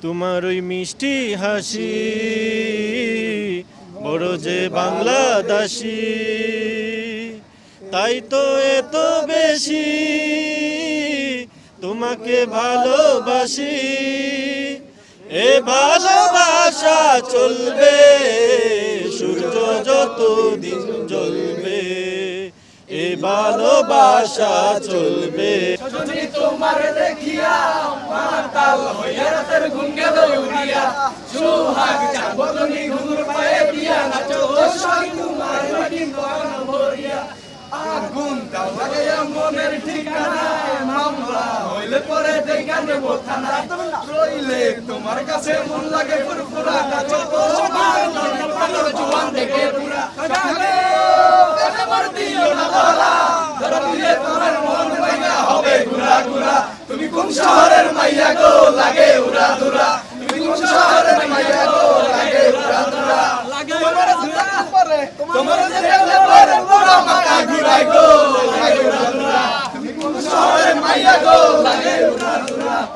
তোমার ওই মিষ্টি হাসি বড় যে বাংলাদেশী, তাই তো এত বেশি তোমাকে ভালোবাসি। এ ভালোবাসা চলবে সূর্য যতদিন জ্বলবে, এ ভালোবাসা চলবে। যদি তোমার দেখিয়া মাতাল হইয়া রাতের ঘুম গেল উড়িয়া, সোহাগ চাঁদ বদনি ঘুঙুর পায়ে দিয়া নাচো সোহাগ তোমার মাটি বন ভরিয়া। আগুন দাও লাগাইয়া মনের ঠিকানায়, মামলা হইলে পরে দেখা নেব থানা। রইলে তোমার কাছে মন লাগে ফুরফুরা, নাচো সোহাগ তোমার জোয়ান দেখে পুরা। আমার দিও না বলা, ধরো দিলে তোমার মন ভাঙা হবে ঘুরা ঘুরা। তুমি কোন শহরের মাইয়া গো লাগে উড়া ধুরা, তুমি কোন শহরের মাইয়া গো লাগে উড়া ধুরা। তোমার দেখলে পরে পুরা মাথা ঘুরায় গো।